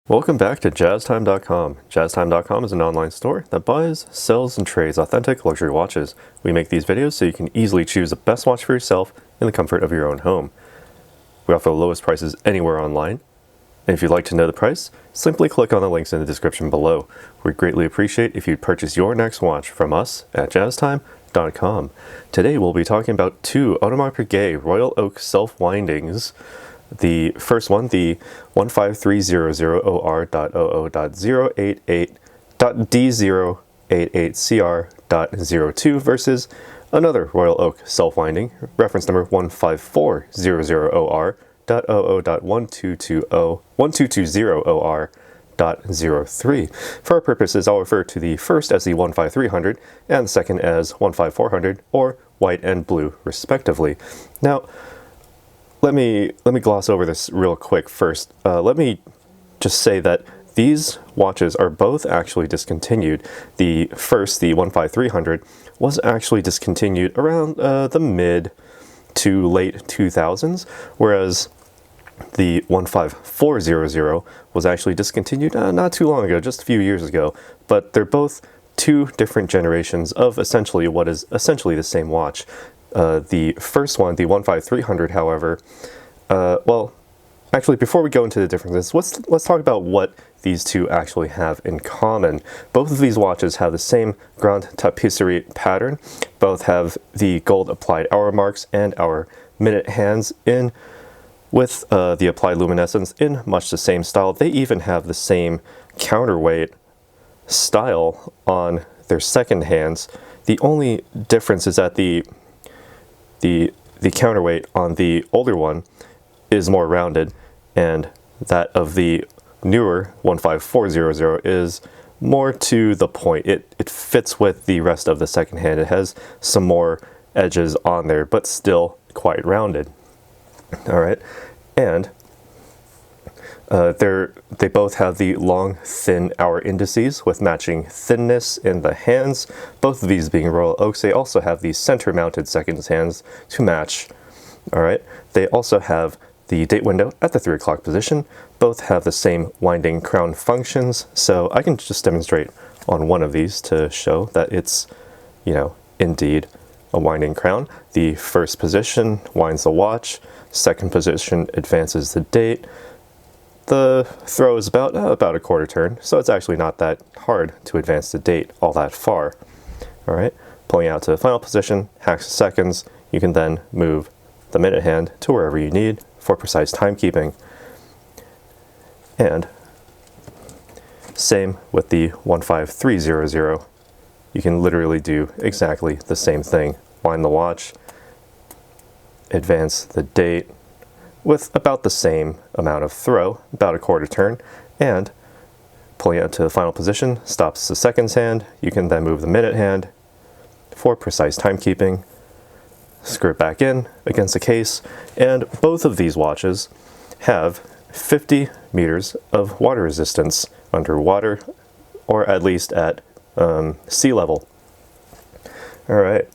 Welcome back to JazzTime.com. JazzTime.com is an online store that buys, sells, and trades authentic luxury watches. We make these videos so you can easily choose the best watch for yourself in the comfort of your own home. We offer the lowest prices anywhere online. And if you'd like to know the price, simply click on the links in the description below. We'd greatly appreciate if you'd purchase your next watch from us at JazzTime.com. Today we'll be talking about two Audemars Piguet Royal Oak self-windings. The first one, the 15300OR.00.088.D088CR.02 versus another Royal Oak self-winding, reference number 15400OR.00.1220.03. For our purposes, I'll refer to the first as the 15300 and the second as 15400, or white and blue respectively. Now, let me gloss over this real quick first. Let me just say that these watches are both actually discontinued. The first, the 15300, was actually discontinued around the mid to late 2000s, whereas the 15400 was actually discontinued not too long ago, just a few years ago. But they're both two different generations of essentially what is essentially the same watch. The first one, the 15300, however, well, actually, before we go into the differences, let's talk about what these two actually have in common. Both of these watches have the same Grande Tapisserie pattern. Both have the gold applied hour marks and our minute hands in with the applied luminescence in much the same style. They even have the same counterweight style on their second hands. The only difference is that the counterweight on the older one is more rounded, and that of the newer 15400 is more to the point. It fits with the rest of the second hand. It has some more edges on there, but still quite rounded. All right, and they both have the long, thin hour indices with matching thinness in the hands. Both of these being Royal Oaks, they also have the center-mounted seconds hands to match. All right, they also have the date window at the 3 o'clock position. Both have the same winding crown functions, so I can just demonstrate on one of these to show that it's, indeed a winding crown. The first position winds the watch, second position advances the date. The throw is about a quarter turn, so it's actually not that hard to advance the date all that far. All right, pulling out to the final position, hacks seconds. You can then move the minute hand to wherever you need for precise timekeeping. And same with the 15300. You can literally do exactly the same thing. Wind the watch, advance the date with about the same amount of throw, about a quarter turn, and pulling out to the final position stops the seconds hand. You can then move the minute hand for precise timekeeping. Screw it back in against the case, and both of these watches have 50 meters of water resistance underwater, or at least at sea level. All right,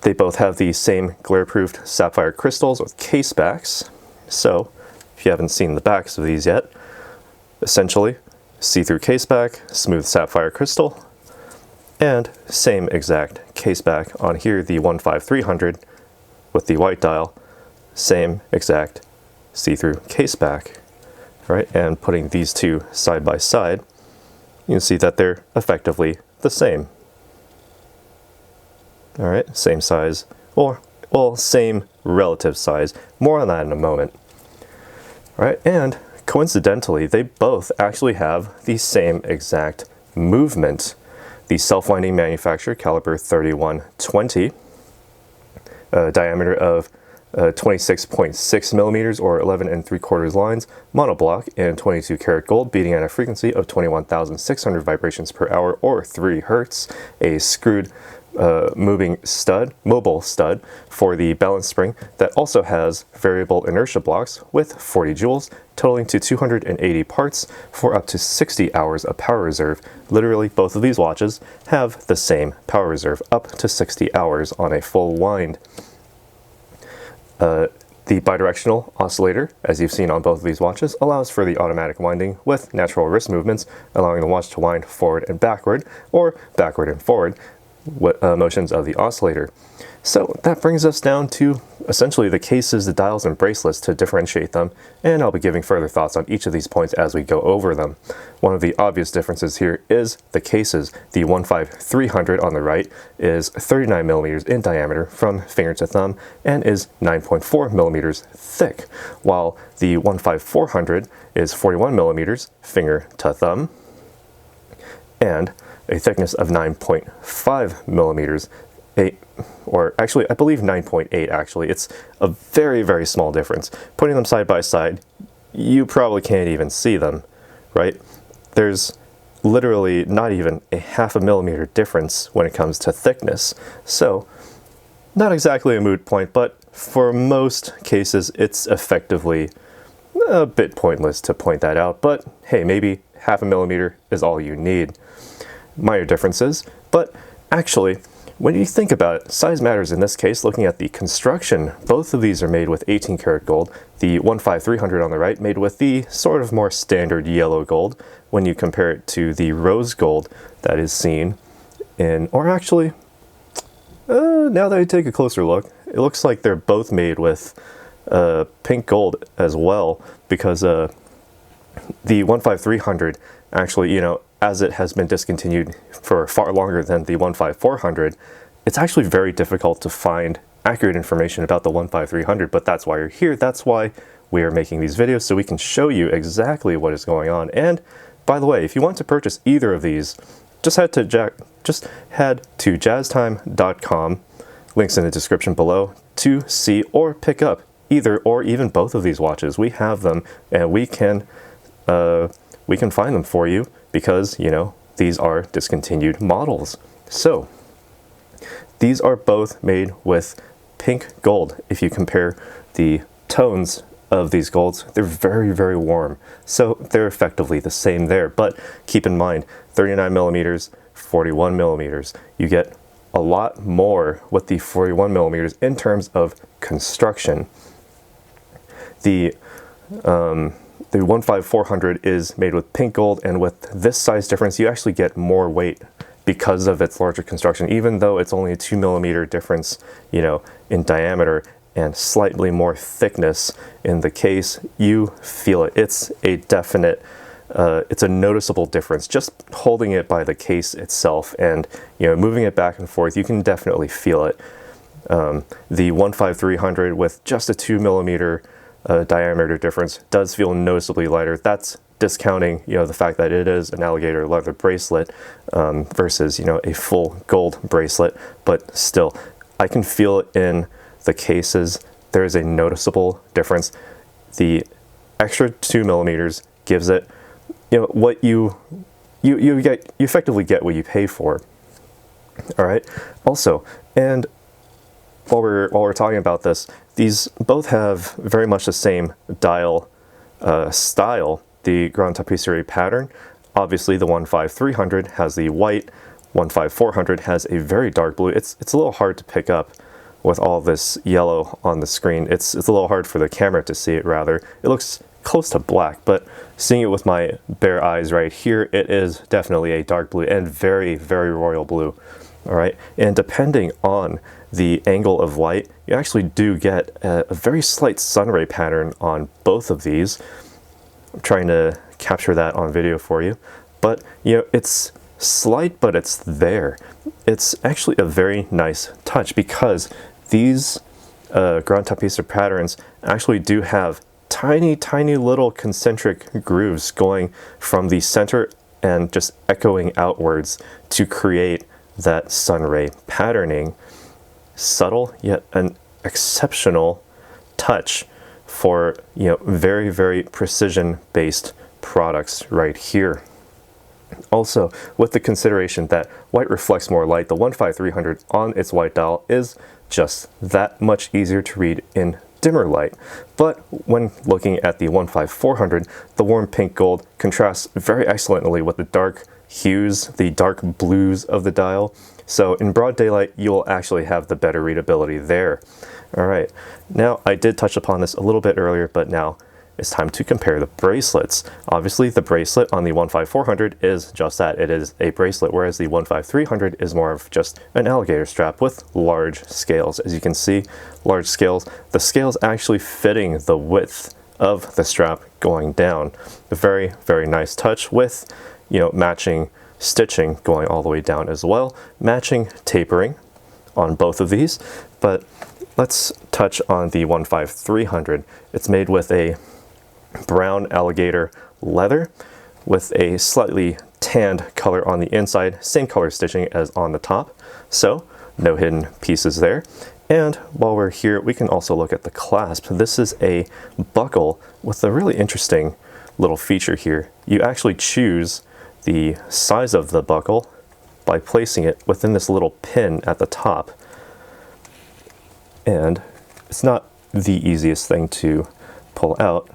they both have the same glare-proofed sapphire crystals with case backs. So, if you haven't seen the backs of these yet, essentially see-through case back, smooth sapphire crystal, and same exact case back on here, the 15300 with the white dial, same exact see-through case back. Right, and putting these two side by side, you can see that they're effectively the same. All right, same size, or well, same relative size. More on that in a moment. All right, and coincidentally, they both actually have the same exact movement. The self-winding manufacturer, caliber 3120, diameter of 26.6 millimeters or 11 3/4 lines, monoblock in 22 karat gold, beating at a frequency of 21,600 vibrations per hour or 3 hertz. A screwed mobile stud for the balance spring that also has variable inertia blocks with 40 joules, totaling to 280 parts for up to 60 hours of power reserve. Literally, both of these watches have the same power reserve, up to 60 hours on a full wind. The bidirectional oscillator, as you've seen on both of these watches, allows for the automatic winding with natural wrist movements, allowing the watch to wind forward and backward, or backward and forward motions of the oscillator. So that brings us down to essentially the cases, the dials, and bracelets to differentiate them, and I'll be giving further thoughts on each of these points as we go over them. One of the obvious differences here is the cases. The 15300 on the right is 39 millimeters in diameter from finger to thumb and is 9.4 millimeters thick, while the 15400 is 41 millimeters finger to thumb and a thickness of 9.5 millimeters. Or actually, I believe 9.8 actually. It's a very, very small difference. Putting them side by side, you probably can't even see them, right? There's literally not even a half a millimeter difference when it comes to thickness. So, not exactly a moot point, but for most cases, it's effectively a bit pointless to point that out. But hey, maybe half a millimeter is all you need. Minor differences, but actually, when you think about it, size matters in this case. Looking at the construction, both of these are made with 18 karat gold. The 15300 on the right made with the sort of more standard yellow gold when you compare it to the rose gold that is seen in, or actually, now that I take a closer look, it looks like they're both made with pink gold as well, because the 15300 actually, as it has been discontinued for far longer than the 15400, it's actually very difficult to find accurate information about the 15300, but that's why you're here. That's why we are making these videos, so we can show you exactly what is going on. And by the way, if you want to purchase either of these, just head to jazztime.com, links in the description below, to see or pick up either or even both of these watches. We have them, and we can find them for you, because, these are discontinued models. So, these are both made with pink gold. If you compare the tones of these golds, they're very, very warm. So they're effectively the same there. But keep in mind, 39 millimeters, 41 millimeters. You get a lot more with the 41 millimeters in terms of construction. The 15400 is made with pink gold, and with this size difference, you actually get more weight because of its larger construction, even though it's only a 2 millimeter difference, in diameter and slightly more thickness in the case. You feel it. It's a definite, it's a noticeable difference. Just holding it by the case itself and, moving it back and forth, you can definitely feel it. The 15300 with just a 2 millimeter diameter difference does feel noticeably lighter. That's discounting, the fact that it is an alligator leather bracelet versus, a full gold bracelet. But still, I can feel it in the cases. There is a noticeable difference. The extra 2 millimeters gives it, what you effectively get what you pay for. All right. Also, and while we're talking about this, these both have very much the same dial style, the Grand Tapisserie pattern. Obviously, the 15300 has the white, 15400 has a very dark blue. It's a little hard to pick up with all this yellow on the screen. It's a little hard for the camera to see it, rather. It looks close to black, but seeing it with my bare eyes right here, it is definitely a dark blue and very, very royal blue. All right, and depending on the angle of light, you actually do get a very slight sunray pattern on both of these. I'm trying to capture that on video for you, but it's slight, but it's there. It's actually a very nice touch, because these Grand Tapisserie patterns actually do have tiny, tiny little concentric grooves going from the center and just echoing outwards to create that sunray patterning. Subtle, yet an exceptional touch for, very, very precision-based products right here. Also, with the consideration that white reflects more light, the 15300 on its white dial is just that much easier to read in dimmer light. But when looking at the 15400, the warm pink gold contrasts very excellently with the dark hues, the dark blues of the dial. So in broad daylight, you'll actually have the better readability there. All right, now I did touch upon this a little bit earlier, but now it's time to compare the bracelets. Obviously, the bracelet on the 15400 is just that. It is a bracelet, whereas the 15300 is more of just an alligator strap with large scales. As you can see, large scales. The scales actually fitting the width of the strap going down. A very, very nice touch with, matching stitching going all the way down as well. Matching tapering on both of these. But let's touch on the 15300. It's made with a brown alligator leather with a slightly tanned color on the inside, same color stitching as on the top, so no hidden pieces there. And while we're here, we can also look at the clasp. This is a buckle with a really interesting little feature here. You actually choose the size of the buckle by placing it within this little pin at the top. And it's not the easiest thing to pull out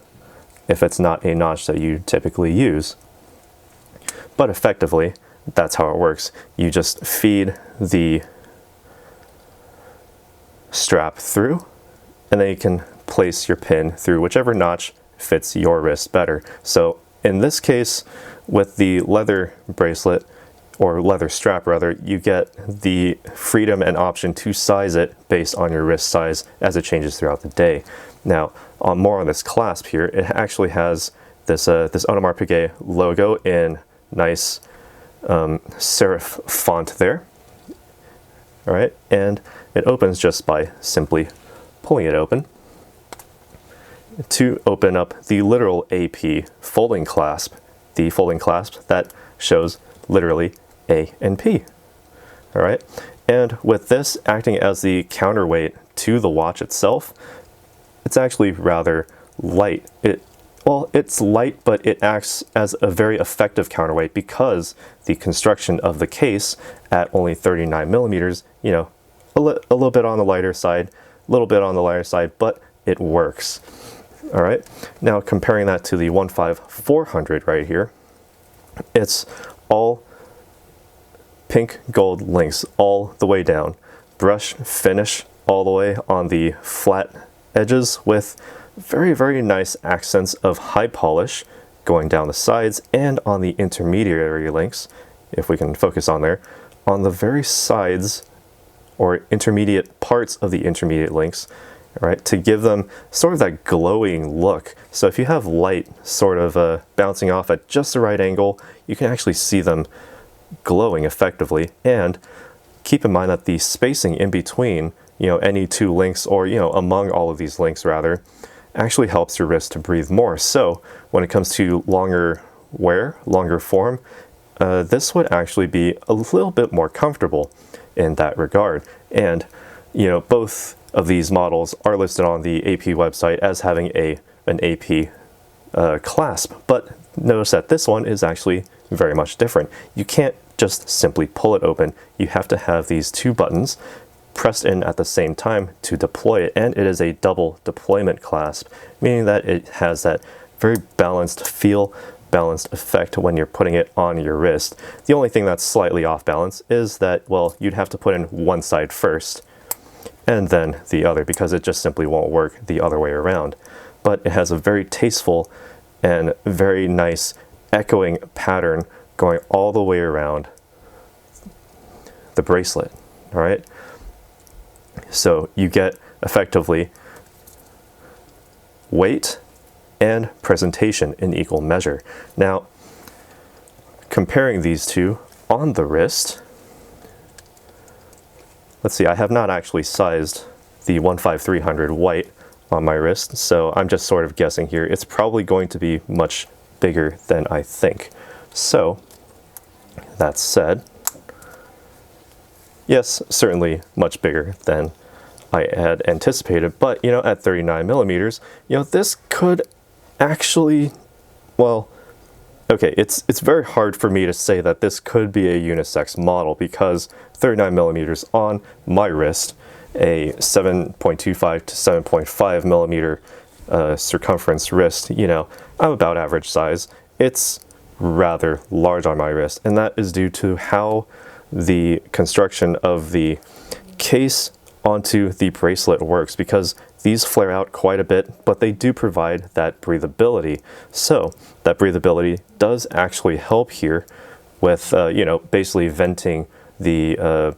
if it's not a notch that you typically use. But effectively, that's how it works. You just feed the strap through, and then you can place your pin through whichever notch fits your wrist better. So in this case, with the leather bracelet, or leather strap rather, you get the freedom and option to size it based on your wrist size as it changes throughout the day. Now, more on this clasp here, it actually has this Audemars Piguet logo in nice serif font there. All right, and it opens just by simply pulling it open. To open up the literal AP folding clasp, the folding clasp that shows literally A and P. All right, and with this acting as the counterweight to the watch itself, it's actually rather light. It's light, but it acts as a very effective counterweight because the construction of the case at only 39 millimeters, a little bit on the lighter side, but it works. All right, now comparing that to the 15400 right here, it's all pink gold links all the way down, brush finish all the way on the flat edges with very, very nice accents of high polish going down the sides and on the intermediary links, if we can focus on there, on the very sides or intermediate parts of the intermediate links, right, to give them sort of that glowing look. So if you have light sort of bouncing off at just the right angle, you can actually see them glowing effectively. And keep in mind that the spacing in between, any two links, or among all of these links rather, actually helps your wrist to breathe more. So when it comes to longer wear, longer form, this would actually be a little bit more comfortable in that regard. And both of these models are listed on the AP website as having an AP clasp, but notice that this one is actually very much different. You can't just simply pull it open. You have to have these two buttons pressed in at the same time to deploy it, and it is a double deployment clasp, meaning that it has that very balanced feel, balanced effect when you're putting it on your wrist. The only thing that's slightly off balance is that, well, you'd have to put in one side first and then the other, because it just simply won't work the other way around. But it has a very tasteful and very nice echoing pattern going all the way around the bracelet. All right, so you get effectively weight and presentation in equal measure. Now, comparing these two on the wrist, let's see, I have not actually sized the 15300 white on my wrist, so I'm just sort of guessing here. It's probably going to be much bigger than I think. So, that said, yes, certainly much bigger than I had anticipated, but at 39 millimeters, this could actually, well, okay, it's very hard for me to say that this could be a unisex model, because 39 millimeters on my wrist, a 7.25 to 7.5 millimeter circumference wrist, I'm about average size. It's rather large on my wrist, and that is due to how the construction of the case onto the bracelet works, because these flare out quite a bit, but they do provide that breathability. So that breathability does actually help here with, you know, basically venting the,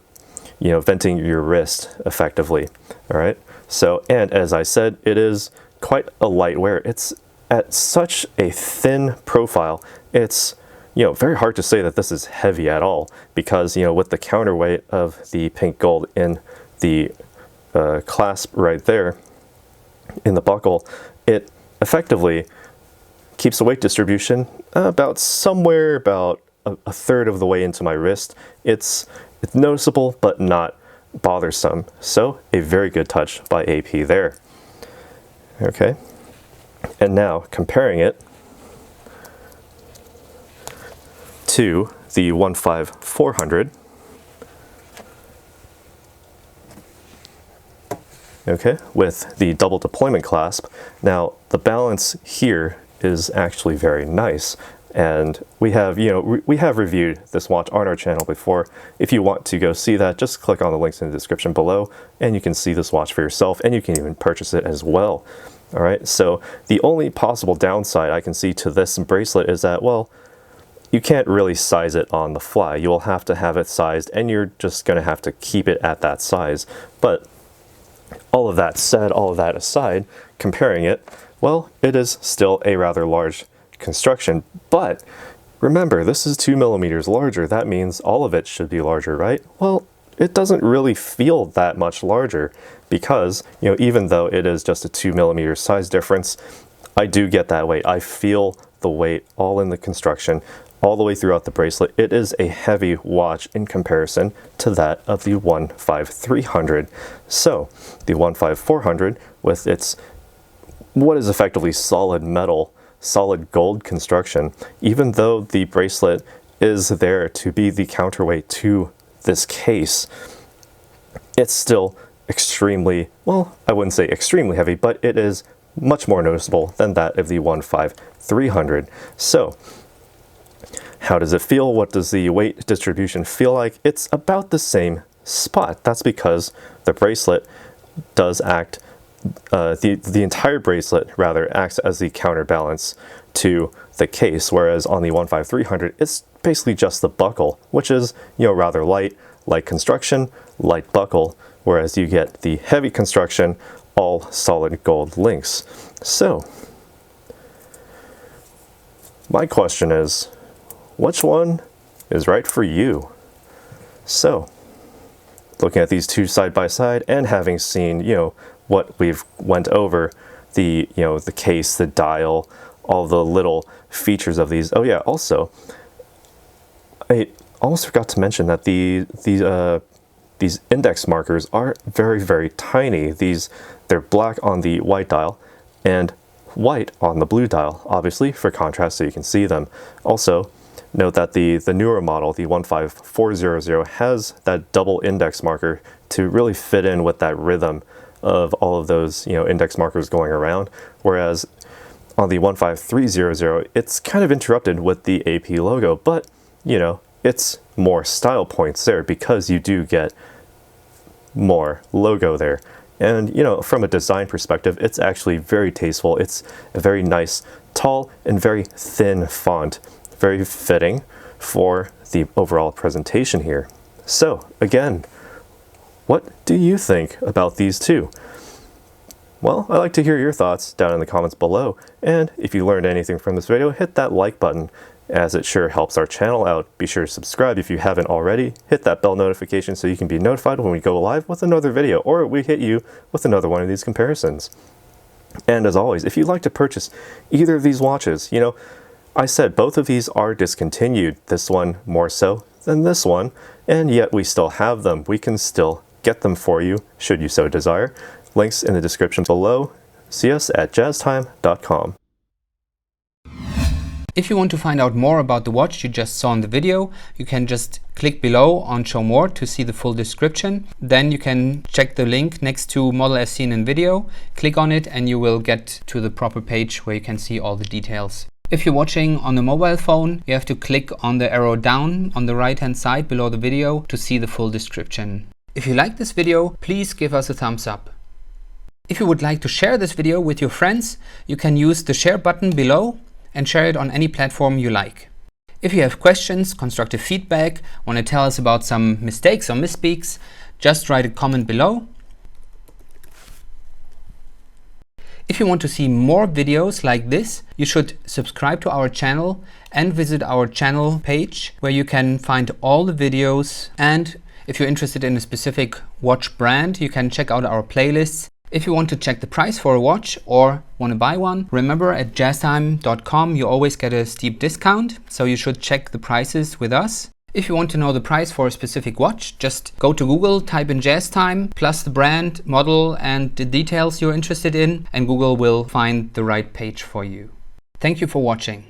you know, venting your wrist effectively. All right. So, and as I said, it is quite a light wear. It's at such a thin profile. It's, you know, very hard to say that this is heavy at all, because, you know, with the counterweight of the pink gold in the clasp right there in the buckle, it effectively keeps the weight distribution about somewhere about a third of the way into my wrist. It's noticeable, but not bothersome. So a very good touch by AP there. Okay. And now comparing it to the 15400. Okay, with the double deployment clasp. Now the balance here is actually very nice, and we have, you know, we have reviewed this watch on our channel before. If you want to go see that, just click on the links in the description below and you can see this watch for yourself, and you can even purchase it as well. All right, so the only possible downside I can see to this bracelet is that, well, you can't really size it on the fly. You will have to have it sized, and you're just going to have to keep it at that size. But all of that said, all of that aside, comparing it, well, it is still a rather large construction. But remember, this is 2 millimeters larger. That means all of it should be larger, right? Well, it doesn't really feel that much larger, because, you know, even though it is just a 2 millimeter size difference, I do get that weight. I feel the weight all in the construction, all the way throughout the bracelet. It is a heavy watch in comparison to that of the 15300. So the 15400, with its what is effectively solid metal, solid gold construction, even though the bracelet is there to be the counterweight to this case, it's still extremely, well, I wouldn't say extremely heavy, but it is much more noticeable than that of the 15300. So how does it feel? What does the weight distribution feel like? It's about the same spot. That's because the bracelet does act, the entire bracelet rather acts as the counterbalance to the case, whereas on the 15300 it's basically just the buckle, which is, you know, rather light construction, light buckle, whereas you get the heavy construction, all solid gold links. So my question is, which one is right for you? So looking at these two side by side, and having seen, you know, what we've went over, the, you know, the case, the dial, all the little features of these. Oh yeah, also I almost forgot to mention that these index markers are very, very tiny. They're black on the white dial and white on the blue dial, obviously for contrast, so you can see them. Also note that the newer model, the 15400, has that double index marker to really fit in with that rhythm of all of those, you know, index markers going around, whereas on the 15300 it's kind of interrupted with the AP logo, but, you know, it's more style points there because you do get more logo there. And, you know, from a design perspective, it's actually very tasteful. It's a very nice, tall and very thin font, very fitting for the overall presentation here. So again, what do you think about these two? Well, I'd like to hear your thoughts down in the comments below. And if you learned anything from this video, hit that like button, as it sure helps our channel out. Be sure to subscribe if you haven't already. Hit that bell notification so you can be notified when we go live with another video, or we hit you with another one of these comparisons. And as always, if you'd like to purchase either of these watches, you know, I said both of these are discontinued, this one more so than this one, and yet we still have them. We can still get them for you, should you so desire. Links in the description below. See us at jazztime.com. If you want to find out more about the watch you just saw in the video, you can just click below on Show More to see the full description. Then you can check the link next to Model as seen in video, click on it, and you will get to the proper page where you can see all the details. If you're watching on a mobile phone, you have to click on the arrow down on the right hand side below the video to see the full description. If you like this video, please give us a thumbs up. If you would like to share this video with your friends, you can use the share button below and share it on any platform you like. If you have questions, constructive feedback, want to tell us about some mistakes or misspeaks, just write a comment below. If you want to see more videos like this, you should subscribe to our channel and visit our channel page where you can find all the videos. And if you're interested in a specific watch brand, you can check out our playlists. If you want to check the price for a watch or want to buy one, remember at jazztime.com you always get a steep discount, so you should check the prices with us. If you want to know the price for a specific watch, just go to Google, type in JazzTime, plus the brand, model and the details you're interested in, and Google will find the right page for you. Thank you for watching.